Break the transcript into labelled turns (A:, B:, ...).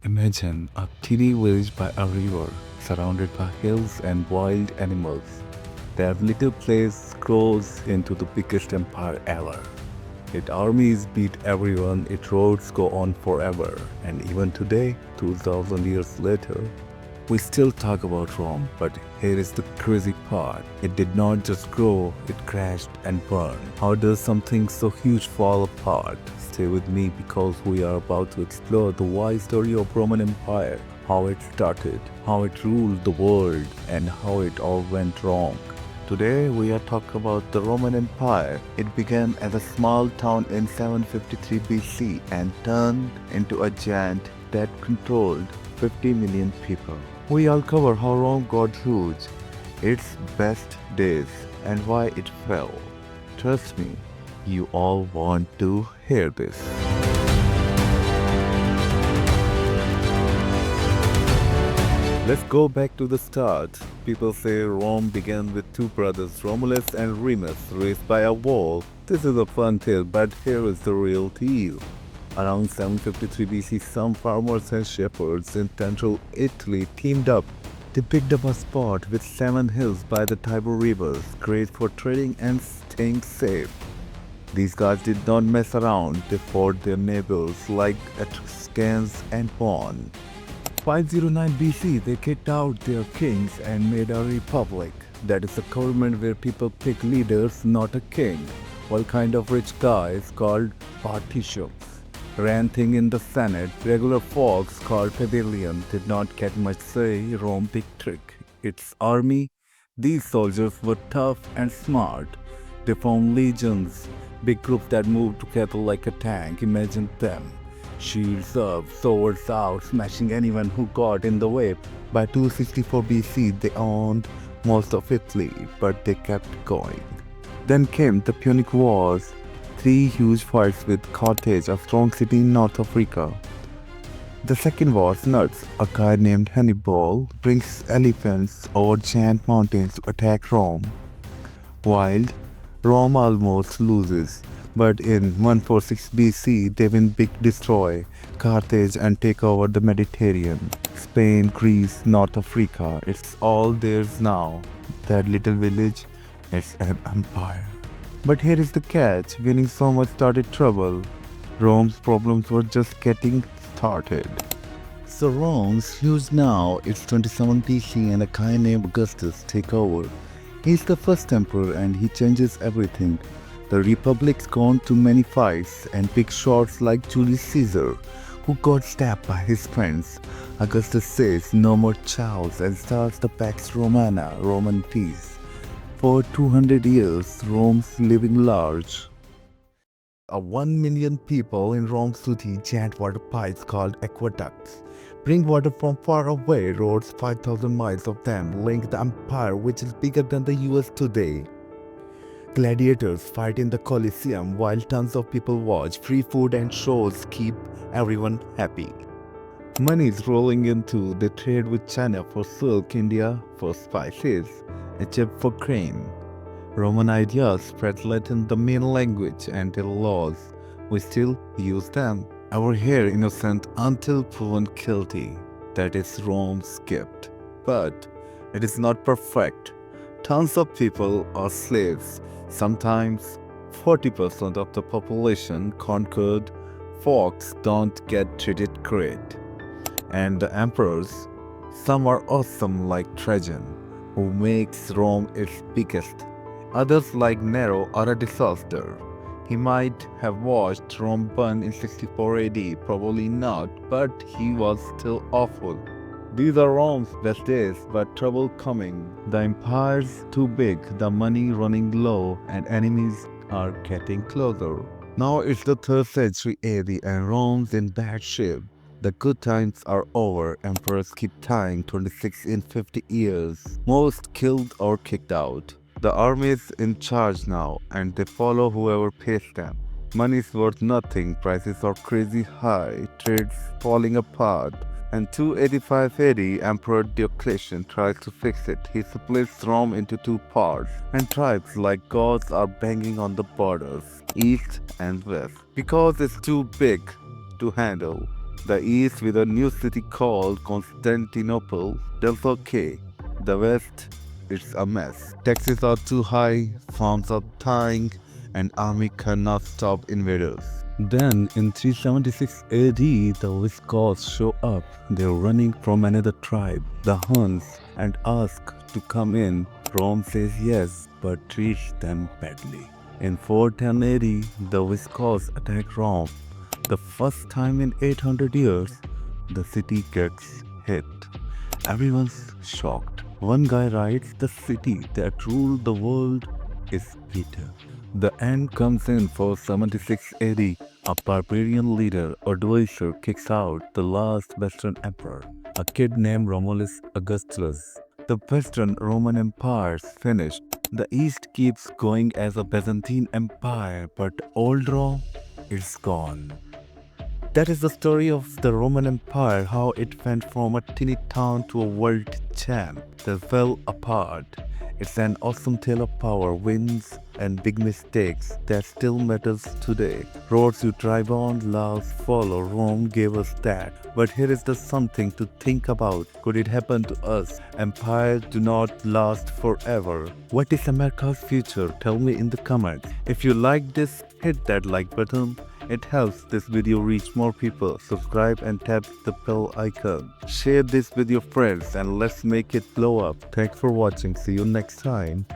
A: Imagine a teeny village by a river, surrounded by hills and wild animals. That little place grows into the biggest empire ever. Its armies beat everyone, its roads go on forever, and even today, 2000 years later, we still talk about Rome, but here is the crazy part. It did not just grow, it crashed and burned. How does something so huge fall apart? Stay with me because we are about to explore the wide story of Roman Empire, how it started, how it ruled the world, and how it all went wrong. Today we are talking about the Roman Empire. It began as a small town in 753 BC and turned into a giant that controlled 50 million people. We all cover how Rome got huge, its best days, and why it fell. Trust me, you all want to hear this. Let's go back to the start. People say Rome began with two brothers, Romulus and Remus, raised by a wall. This is a fun tale, but here is the real deal. Around 753 BC, some farmers and shepherds in central Italy teamed up. They picked up a spot with 7 hills by the Tiber rivers, great for trading and staying safe. These guys did not mess around. They fought their neighbors like Etruscans and won. 509 BC, they kicked out their kings and made a republic. That is a government where people pick leaders, not a king. All kind of rich guys called patricians ran things in the Senate. Regular folks called plebeians did not get much say. Rome big trick. Its army, these soldiers were tough and smart. They formed legions, big groups that moved together like a tank. Imagine them. Shields up, swords out, smashing anyone who got in the way. By 264 BC, they owned most of Italy, but they kept going. Then came the Punic Wars, 3 huge fights with Carthage, a strong city in North Africa. The second war's nuts. A guy named Hannibal brings elephants over giant mountains to attack Rome. Wild, Rome almost loses. But in 146 BC, they win big destroy Carthage and take over the Mediterranean. Spain, Greece, North Africa, it's all theirs now. That little village is an empire. But here is the catch, winning so much started trouble. Rome's problems were just getting started. So Rome's huge now, it's 27 BC and a guy named Augustus take over. He's the first emperor and he changes everything. The Republic's gone to many fights and big shots like Julius Caesar, who got stabbed by his friends. Augustus says no more chows and starts the Pax Romana, Roman peace. For 200 years, Rome's living large. 1 million people in Rome city, giant water pipes called aqueducts. Bring water from far away, roads 5,000 miles of them link the empire which is bigger than the US today. Gladiators fight in the Colosseum while tons of people watch. Free food and shows keep everyone happy. Money is rolling into. They trade with China for silk, India for spices, Egypt for grain. Roman ideas spread Latin, the main language, and their laws. We still use them. Our hair innocent until proven guilty. That is Rome's gift. But it is not perfect. Tons of people are slaves. Sometimes 40% of the population conquered folks don't get treated great. And the emperors, some are awesome like Trajan, who makes Rome its biggest. Others like Nero are a disaster. He might have watched Rome burn in 64 AD, probably not, but he was still awful. These are Rome's best days, but trouble coming. The empire's too big, the money running low, and enemies are getting closer. Now it's the 3rd century AD and Rome's in bad shape. The good times are over. Emperors keep dying, 26 in 50 years. Most killed or kicked out. The army is in charge now, and they follow whoever pays them. Money's worth nothing, prices are crazy high, trade's falling apart. And 285 AD, Emperor Diocletian tries to fix it. He splits Rome into 2 parts, and tribes like gods are banging on the borders, east and west. Because it's too big to handle, The east with a new city called Constantinople does okay. The west, it's a mess. Taxes are too high, farms are dying, and army cannot stop invaders. Then in 376 AD, the Visigoths show up. They're running from another tribe, the Huns, and ask to come in. Rome says yes, but treats them badly. In 410 AD, the Visigoths attack Rome. The first time in 800 years, the city gets hit. Everyone's shocked. One guy writes, the city that ruled the world is Peter. The end comes in 476 AD. A barbarian leader, Odoacer, kicks out the last Western emperor, a kid named Romulus Augustulus. The Western Roman Empire's finished. The East keeps going as a Byzantine Empire, but old Rome is gone. That is the story of the Roman Empire, how it went from a teeny town to a world champ. They fell apart. It's an awesome tale of power, wins, and big mistakes that still matters today. Roads you drive on, laws follow. Rome gave us that. But here is the something to think about. Could it happen to us? Empires do not last forever. What is America's future? Tell me in the comments. If you like this, hit that like button. It helps this video reach more people. Subscribe and tap the bell icon. Share this with your friends and let's make it blow up. Thanks for watching. See you next time.